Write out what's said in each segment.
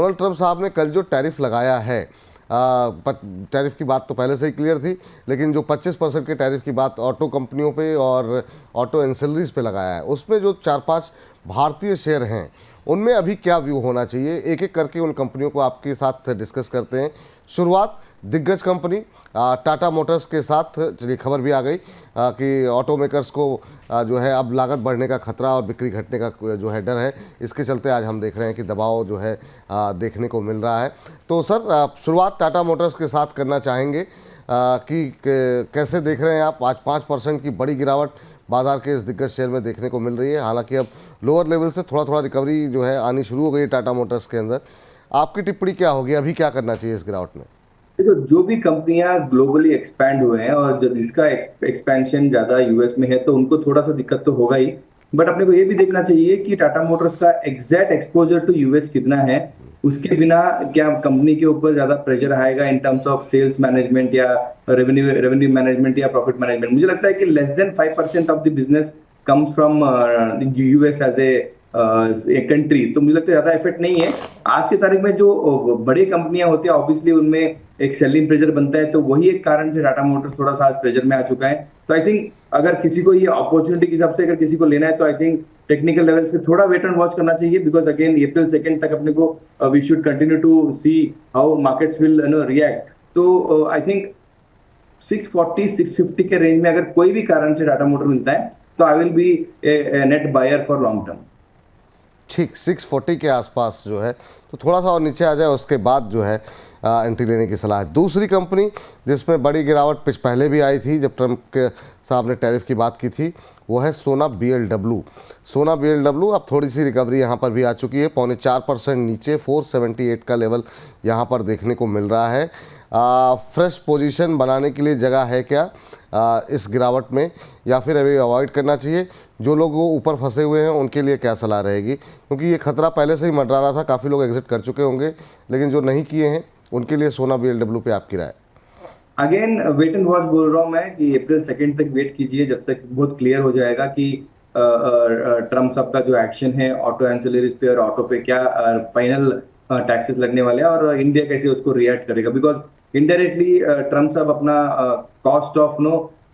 Donald Trump साहब ने कल जो टैरिफ लगाया है, टैरिफ की बात तो पहले से ही क्लियर थी, लेकिन जो 25% के टैरिफ की बात ऑटो कंपनियों पे और ऑटो एंसेलरीज पे लगाया है, उसमें जो 4-5 भारतीय शेयर हैं उनमें अभी क्या व्यू होना चाहिए, एक एक करके उन कंपनियों को आपके साथ डिस्कस करते हैं। शुरुआत दिग्गज कंपनी टाटा मोटर्स के साथ, चलिए खबर भी आ गई कि ऑटो मेकर्स को जो है अब लागत बढ़ने का खतरा और बिक्री घटने का जो है डर है, इसके चलते आज हम देख रहे हैं कि दबाव जो है देखने को मिल रहा है। तो सर शुरुआत टाटा मोटर्स के साथ करना चाहेंगे कि कैसे देख रहे हैं आप, आज 5% की बड़ी गिरावट बाजार के इस दिग्गज शेयर में देखने को मिल रही है। हालांकि अब लोअर लेवल से थोड़ा थोड़ा रिकवरी जो है आनी शुरू हो गई है टाटा मोटर्स के अंदर। आपकी टिप्पणी क्या होगी, अभी क्या करना चाहिए इस गिरावट में? देखो, जो भी कंपनियां ग्लोबली एक्सपैंड हुए हैं और जिसका एक्सपेंशन ज्यादा यूएस में है, तो उनको थोड़ा सा दिक्कत तो होगा ही। बट अपने को ये भी देखना चाहिए कि टाटा मोटर्स का एग्जैक्ट एक्सपोजर टू यूएस कितना है। उसके बिना क्या कंपनी के ऊपर ज्यादा प्रेशर आएगा in terms of sales management या रेवेन्यू मैनेजमेंट या प्रॉफिट मैनेजमेंट? मुझे लगता है कि less than 5% of the business comes from US as a country, तो मुझे लगता है ज्यादा इफेक्ट नहीं है। आज की तारीख में जो बड़ी कंपनियां होती है, ऑब्वियसली उनमें एक सेलिंग प्रेशर बनता है, तो वही एक कारण से टाटा मोटर्स थोड़ा सा प्रेशर में आ चुका है। तो आई थिंक अगर किसी को ये अपॉर्चुनिटी के हिसाब से अगर किसी को लेना है, तो आई थिंक टेक्निकल लेवल्स पे थोड़ा वेट एंड वॉच करना चाहिए, बिकॉज अगेन अप्रैल 2 तक अपने को we should continue to see how markets will react. तो आई थिंक 640-650 के रेंज में अगर कोई भी कारण से टाटा मोटर मिलता है, तो I will be a net buyer for long term. ठीक 640 के आसपास जो है, तो थोड़ा सा और नीचे आ जाए उसके बाद जो है एंट्री लेने की सलाह है। दूसरी कंपनी जिसमें बड़ी गिरावट पहले भी आई थी जब ट्रंप के साहब ने टैरिफ की बात की थी, वो है सोना BLW। सोना BLW अब थोड़ी सी रिकवरी यहाँ पर भी आ चुकी है, 0.4% नीचे 478 का लेवल यहाँ पर देखने को मिल रहा है। फ्रेश पोजीशन बनाने के लिए जगह है क्या इस गिरावट में, या फिर अभी अवॉइड करना चाहिए? जो लोग वो ऊपर फंसे हुए हैं उनके लिए क्या सलाह रहेगी, क्योंकि ये खतरा पहले से ही मंडरा रहा था, काफ़ी लोग एग्जिट कर चुके होंगे, लेकिन जो नहीं किए हैं उनके लिए सोना BLW पे आपकी राय? अगेन वेट एंड वॉच बोल रहा हूँ मैं कि अप्रैल 2 तक वेट कीजिए, जब तक बहुत क्लियर हो जाएगा कि ट्रम्प साहब का जो एक्शन है ऑटो एंसिलरीज पे और ऑटो पे क्या फाइनल टैक्सेस लगने वाले हैं और इंडिया कैसे उसको रिएक्ट करेगा। बिकॉज इनडायरेक्टली ट्रम्प साहब अपना cost of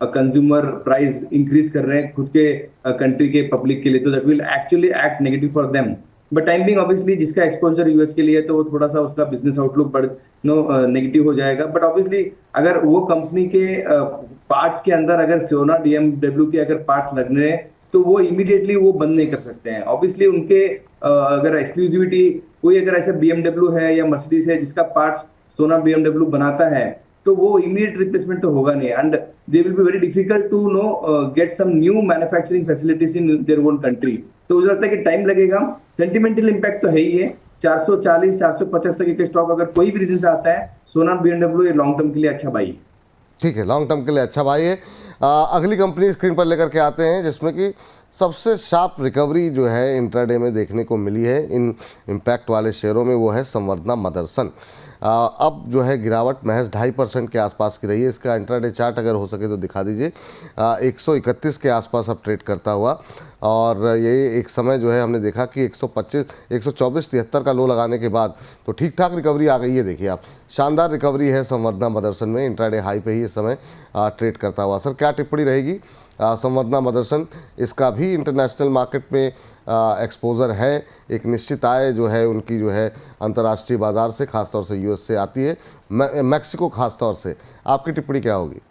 consumer price increase कर रहे हैं खुद के कंट्री के पब्लिक के लिए, तो that will actually act negative for them. But time being obviously जिसका एक्सपोजर यूएस के लिए है, तो वो थोड़ा सा उसका बिजनेस आउटलुक नेगेटिव हो जाएगा। बट ऑब्वियसली अगर वो कंपनी के पार्ट्स के अंदर अगर सोना BMW के अगर पार्ट्स लगने हैं, तो वो इमीडिएटली वो बंद नहीं कर सकते हैं। ऑब्वियसली उनके अगर एक्सक्लूसिविटी कोई अगर ऐसा BMW है या मर्सिडीज है जिसका पार्ट्स सोना BMW बनाता है, तो वो इमीडिएट रिप्लेसमेंट तो होगा नहीं, and they will be very difficult to get some new manufacturing facilities in their own country. तो मुझे लगता है कि टाइम लगेगा। सेंटिमेंटल इंपैक्ट तो है ही है। 440-450 तक के स्टॉक अगर कोई भी रीजन से आता है, सोना BMW ये लॉन्ग टर्म के लिए अच्छा भाई है। ठीक है, लॉन्ग टर्म के लिए अच्छा भाई है। अगली कंपनी स्क्रीन पर लेकर के आते हैं जिसमें कि सबसे शार्प रिकवरी जो है इंट्राडे में देखने को मिली है इन इम्पैक्ट वाले शेयरों में, वो है संवर्धना मदरसन। अब जो है गिरावट महज 2.5% के आसपास की रही है। इसका इंट्राडे चार्ट अगर हो सके तो दिखा दीजिए। 131 के आसपास अब ट्रेड करता हुआ, और ये एक समय जो है हमने देखा कि 124.73 का लो लगाने के बाद तो ठीक ठाक रिकवरी आ गई है। देखिए आप, शानदार रिकवरी है संवर्धना मदरसन में, इंट्राडे हाई पे ही इस समय ट्रेड करता हुआ। सर क्या टिप्पणी रहेगी संवर्धना मदरसन? इसका भी इंटरनेशनल मार्केट में एक्सपोजर है, एक निश्चित आय जो है उनकी जो है अंतर्राष्ट्रीय बाजार से, खासतौर से यूएस से आती है, मैक्सिको खासतौर से। आपकी टिप्पणी क्या होगी?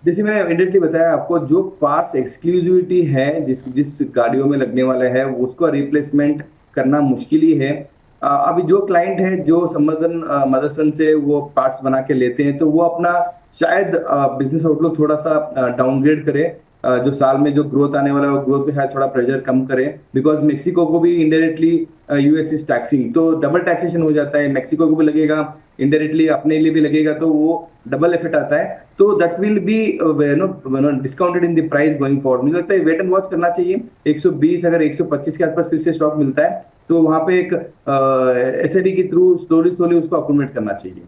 जैसे मैंने इमीडिएटली बताया आपको, जो पार्ट्स एक्सक्लूसिविटी है जिस गाड़ियों में लगने वाला है, उसको रिप्लेसमेंट करना मुश्किल ही है। अभी जो क्लाइंट है जो संवर्धन मदरसन से वो पार्ट्स बना के लेते हैं, तो वो अपना शायद बिजनेस आउटलुक थोड़ा सा डाउनग्रेड करे। जो साल में जो ग्रोथ आने वाला है, वो ग्रोथ पे शायद थोड़ा प्रेशर कम करे, बिकॉज मेक्सिको को भी इनडायरेक्टली यूएस इज टैक्सिंग, तो डबल टैक्सेशन हो जाता है। मेक्सिको को भी लगेगा, इनडायरेक्टली अपने लिए भी लगेगा, तो वो डबल इफेक्ट आता है। तो that will be discounted in the price going forward. मुझे लगता है वेट एंड वॉच करना चाहिए। 120 अगर 125 के आसपास फिर से स्टॉक मिलता है, तो वहां पे एक एसआईपी के थ्रू स्लोली उसको अकोमोडेट करना चाहिए,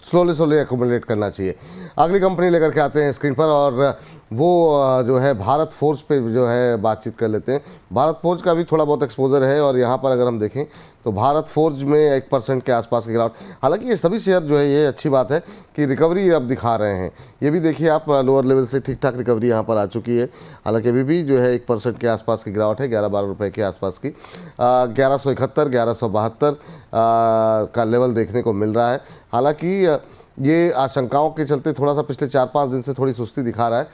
स्लोली एक्यूमुलेट करना चाहिए। अगली कंपनी लेकर के आते हैं स्क्रीन पर, और वो जो है भारत फोर्ज पे जो है बातचीत कर लेते हैं। भारत फोर्ज का भी थोड़ा बहुत एक्सपोजर है और यहाँ पर अगर हम देखें तो भारत फोर्ज में 1% के आसपास की गिरावट। हालांकि ये सभी शेयर जो है, ये अच्छी बात है कि रिकवरी अब दिखा रहे हैं। ये भी देखिए आप, लोअर लेवल से ठीक ठाक रिकवरी यहाँ पर आ चुकी है। हालांकि अभी भी जो है 1% के आसपास की गिरावट है, 11-12 रुपये के आसपास की। 1171, 1172 का लेवल देखने को मिल रहा है। हालांकि ये आशंकाओं के चलते थोड़ा सा पिछले 4-5 दिन से थोड़ी सुस्ती दिखा रहा है।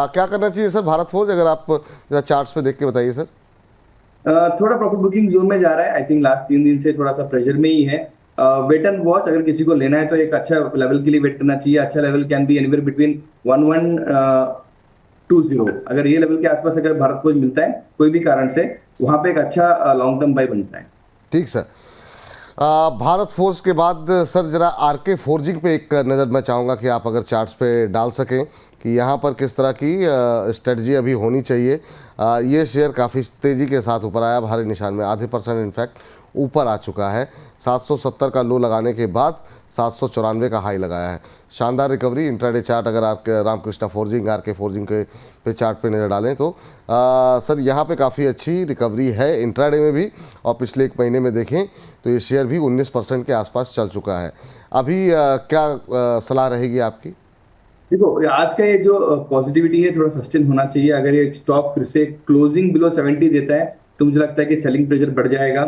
क्या करना चाहिए सर भारत फोर्ज, अगर आप जरा चार्ट्स पे देख के बताइए सर। थोड़ा प्रॉफिट बुकिंग जोन में जा रहा है। आई थिंक लास्ट 3 दिन से थोड़ा सा प्रेशर में ही है। वेट एंड वॉच, अगर किसी को लेना है तो एक अच्छा लेवल के लिए वेट करना चाहिए। अच्छा level can be anywhere between 1120। अगर ये लेवल के आसपास अगर भारत फोर्ज मिलता है कोई भी कारण से, वहां पे एक अच्छा लॉन्ग टर्म बाय बनता है। ठीक सर। भारत फोर्ज के बाद सर जरा आरके फोर्जिंग पे एक नज़र मैं चाहूँगा कि आप अगर चार्ट्स पे डाल सकें कि यहाँ पर किस तरह की स्ट्रेटजी अभी होनी चाहिए। ये शेयर काफ़ी तेज़ी के साथ ऊपर आया, भारी निशान में आधे % इनफैक्ट ऊपर आ चुका है। 770 का लो लगाने के बाद 794 का हाई लगाया है। शानदार रिकवरी। इंट्राडे चार्ट अगर आप रामकृष्णा फोर्जिंग, आरके फोर्जिंग के पे चार्ट पे नज़र डालें तो सर यहाँ पे काफ़ी अच्छी रिकवरी है इंट्राडे में भी, और पिछले 1 महीने में देखें तो ये शेयर भी 19% के आसपास चल चुका है। अभी क्या सलाह रहेगी आपकी? देखो, आज का ये जो पॉजिटिविटी है थोड़ा सस्टेन होना चाहिए। अगर ये स्टॉक फिर से क्लोजिंग बिलो 70 देता है तो मुझे लगता है कि सेलिंग प्रेशर बढ़ जाएगा।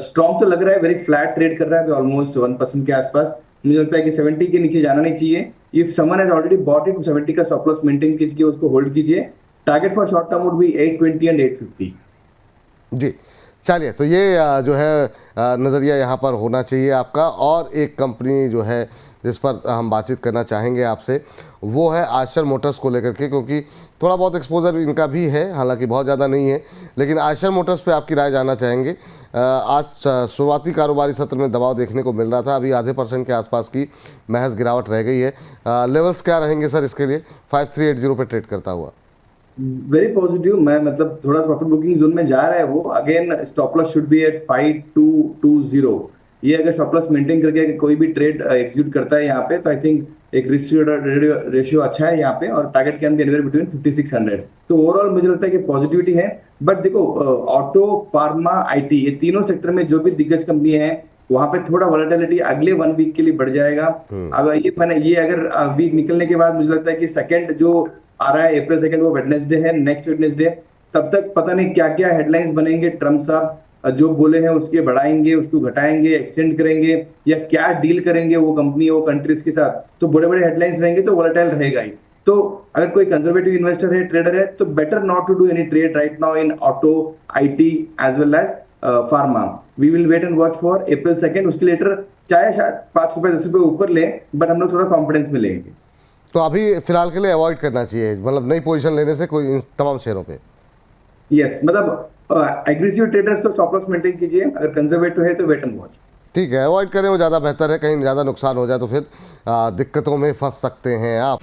स्ट्रॉन्ग तो लग रहा है, वेरी फ्लैट ट्रेड कर रहा है ऑलमोस्ट 1% के आसपास। मुझे लगता है कि 70 के नीचे जाना नहीं चाहिए। If someone has already bought it, 70 का स्टॉप लॉस मेंटेन कीजिए, उसको होल्ड कीजिए। Target for short term would be 820 and 850। जी चलिए, तो ये जो है नज़रिया यहाँ पर होना चाहिए आपका। और एक कंपनी जो है जिस पर हम बातचीत करना चाहेंगे आपसे, वो है आयशर मोटर्स को लेकर के, क्योंकि थोड़ा बहुत एक्सपोजर इनका भी है, हालांकि बहुत ज़्यादा नहीं है। लेकिन आयशर मोटर्स पे आपकी राय जानना चाहेंगे। आज शुरुआती कारोबारी सत्र में दबाव देखने को मिल रहा था, अभी आधे % के आसपास की महज गिरावट रह गई है। लेवल्स क्या रहेंगे सर इसके लिए? 5380 पे ट्रेड करता हुआ। Very positive. मैं मतलब थोड़ा प्रॉफिट बुकिंग जोन में जा रहा है वो। Again stop loss should be at 5220। ये अगर स्टॉप लॉस मेंटेन करके कोई भी ट्रेड एग्जीक्यूट करता है यहाँ पे, तो आई थिंक एक रिस्क रेशियो अच्छा है यहाँ पे, और target can be anywhere between 5600। तो ओवरऑल मुझे लगता है कि पॉजिटिविटी है। बट देखो, ऑटो, फार्मा, आईटी, ये तीनों सेक्टर में जो भी दिग्गज कंपनी है, वहां पे थोड़ा वॉलेटिलिटी अगले 1 वीक के लिए बढ़ जाएगा। अगर ये अगर वीक निकलने के बाद मुझे लगता है कि सेकंड जो आ रहा है April 2 वो वेडनेसडे है, नेक्स्ट वेडनेसडे। तब तक पता नहीं क्या क्या हेडलाइंस बनेंगे। ट्रम्प साहब जो बोले हैं उसके बढ़ाएंगे, उसको घटाएंगे, एक्सटेंड करेंगे, या क्या डील करेंगे वो कंपनी, वो कंट्रीज के साथ। तो बड़े बड़े हेडलाइंस रहेंगे तो वोलेटाइल रहेगा ही। तो अगर कोई कंजर्वेटिव इन्वेस्टर है, ट्रेडर है, तो better not to do any trade right now in auto, IT as well as pharma. We will wait and watch for April 2। उसके लेटर चाहे शायद 5 रुपए 10 रुपए ऊपर ले, बट हम लोग थोड़ा कॉन्फिडेंस में लेंगे। तो अभी फिलहाल के लिए अवॉइड करना चाहिए, मतलब नई पोजीशन लेने से कोई इन तमाम शेयरों पे? यस, मतलब एग्रेसिव ट्रेडर्स तो स्टॉप लॉस मेंटेन कीजिए, अगर कंजर्वेटिव है तो वेट एंड वॉच। ठीक है, अवॉइड करें, वो ज़्यादा बेहतर है। कहीं ज़्यादा नुकसान हो जाए तो फिर दिक्कतों में फंस सकते हैं आप।